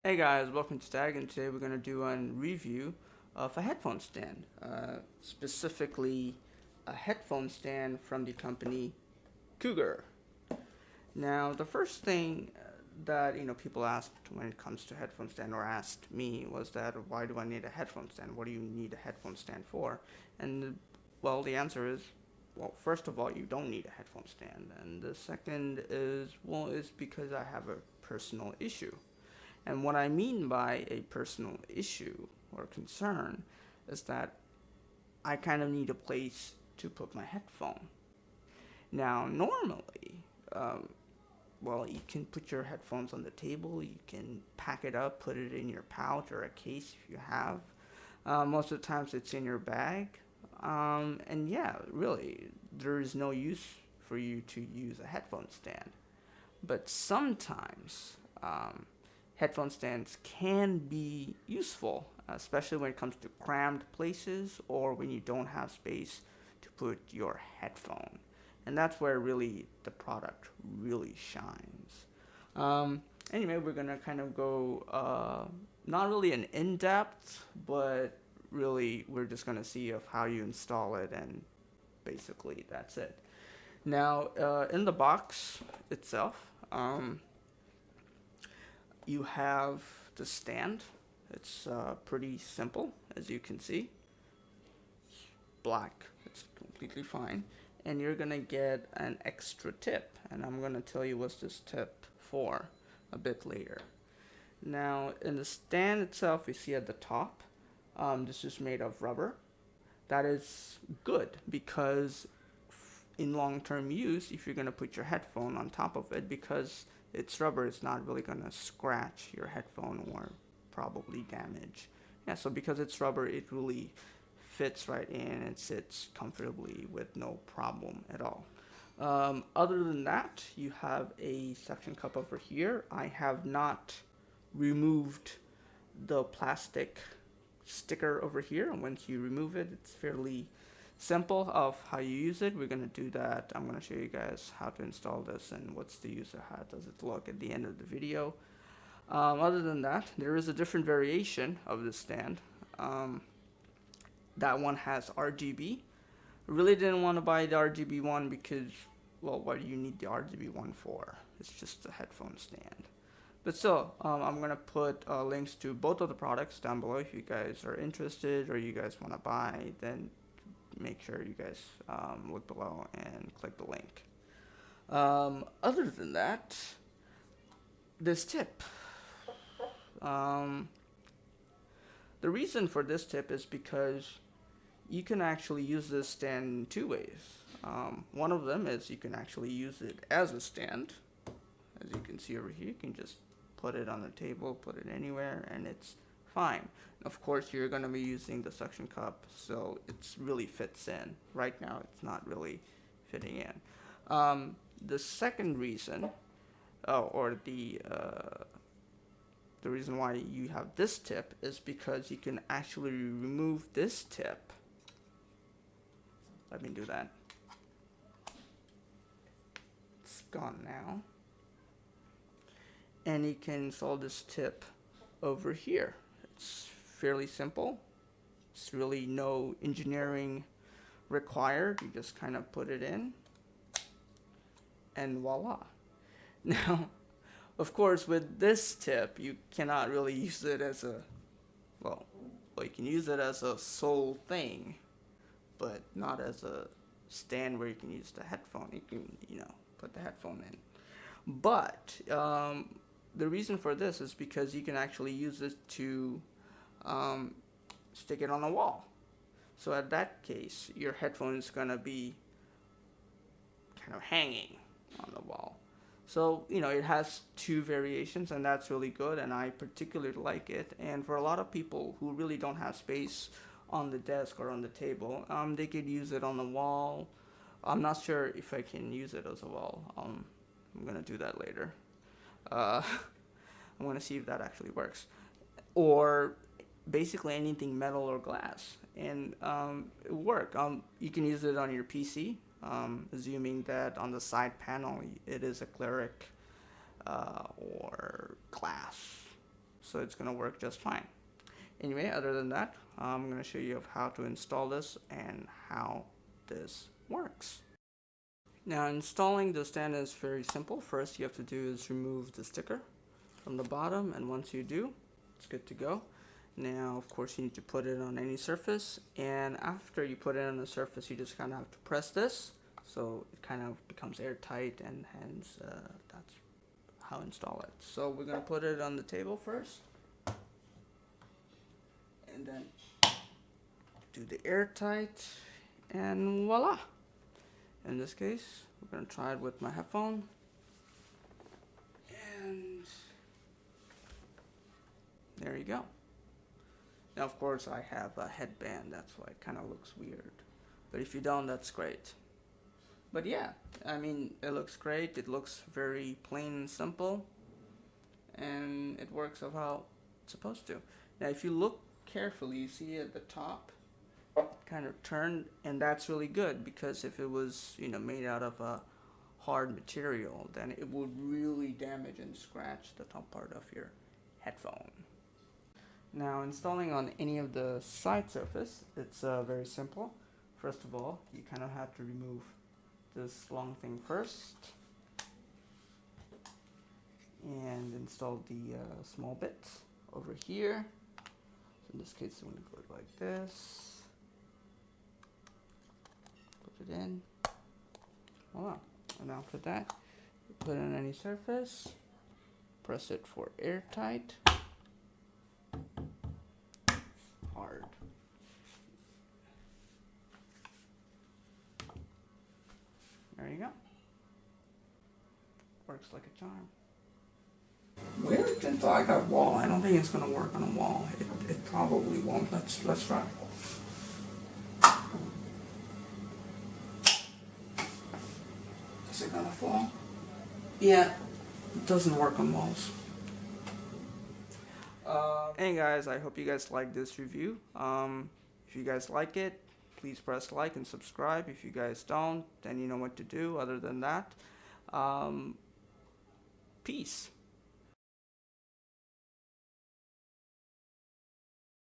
Hey guys, welcome to T.A.G, and today we're going to do a review of a headphone stand, specifically a headphone stand from the company Cougar. Now, the first thing that people asked when it comes to headphone stand, or asked me, was that why do I need a headphone stand? What do you need a headphone stand for? And well, the answer is, well, first of all, you don't need a headphone stand, and the second is, well, it's because I have a personal issue. And what I mean by a personal issue or concern is that I kind of need a place to put my headphone. Now, normally, um, well, you can put your headphones on the table, you can pack it up, put it in your pouch or a case if you have. Most of the times it's in your bag. And yeah, really, there is no use for you to use a headphone stand. But sometimes headphone stands can be useful, especially when it comes to crammed places or when you don't have space to put your headphone. And that's where really the product really shines. Anyway, we're gonna kind of go not really an in-depth, but really we're just gonna see of how you install it, and basically that's it. Now, in the box itself, you have the stand. It's pretty simple, as you can see. Black. It's completely fine. And you're gonna get an extra tip, and I'm gonna tell you what's this tip for a bit later. Now, in the stand itself, you see at the top, this is made of rubber. That is good because in long-term use, if you're going to put your headphone on top of it, because it's rubber, it's not really going to scratch your headphone or probably damage. Yeah, so because it's rubber, it really fits right in and sits comfortably with no problem at all. Other than that, you have a suction cup over here. I have not removed the plastic sticker over here. And once you remove it, it's fairly simple of how you use it. We're going to do that. I'm going to show you guys how to install this and what's the user, how does it look at the end of the video. Other than that, there is a different variation of this stand. That one has RGB. I really didn't want to buy the RGB one because, well, what do you need the RGB one for? It's just a headphone stand. But still, I'm going to put links to both of the products down below if you guys are interested or you guys want to buy. Then make sure you guys look below and click the link. Other than that, this tip. Um, the reason for this tip is because you can actually use this stand in two ways. One of them is you can actually use it as a stand. As you can see over here, you can just put it on the table, put it anywhere, and it's fine. Of course, you're going to be using the suction cup, so it really fits in. Right now, it's not really fitting in. The second reason, or the reason why you have this tip is because you can actually remove this tip. Let me do that. It's gone now. And you can install this tip over here. It's fairly simple. It's really no engineering required. You just kind of put it in and voila. Now, of course, with this tip, you cannot really use it as a, well, you can use it as a sole thing, but not as a stand where you can use the headphone. You can, put the headphone in. But the reason for this is because you can actually use this to stick it on the wall. So at that case, your headphone is going to be kind of hanging on the wall. So, it has two variations, and that's really good, and I particularly like it. And for a lot of people who really don't have space on the desk or on the table, they could use it on the wall. I'm not sure if I can use it as a wall. I'm going to do that later. I'm going to see if that actually works. Or basically anything metal or glass, and it will work. You can use it on your PC, assuming that on the side panel it is acrylic or glass. so it's going to work just fine. Anyway, other than that, I'm going to show you of how to install this and how this works. Now, installing the stand is very simple. First you have to do is remove the sticker from the bottom, and once you do, it's good to go. Now, of course, you need to put it on any surface, and after you put it on the surface, you just kind of have to press this so it kind of becomes airtight, and hence that's how to install it. So we're going to put it on the table first, and then do the airtight, and voila. In this case, we're going to try it with my headphone, and there you go. Now, of course, I have a headband, that's why it kind of looks weird, but if you don't, that's great. But yeah, I mean, it looks great. It looks very plain and simple, and it works of how it's supposed to. Now, if you look carefully, you see at the top kind of turned, and that's really good, because if it was, you know, made out of a hard material, then it would really damage and scratch the top part of your headphone. Now, installing on any of the side surface, it's very simple. First of all, you kind of have to remove this long thing first and install the small bit over here. So in this case, I'm going to go like this, put it in, voila. And after that, you put it on any surface, press it for airtight. Hard. There you go. Works like a charm. Where can I got a wall? I don't think it's gonna work on a wall. It probably won't. Let's try. Is it gonna fall? Yeah, it doesn't work on walls. Hey guys, I hope you guys like this review. If you guys like it, please press like and subscribe. If you guys don't, then you know what to do. Other than that, peace.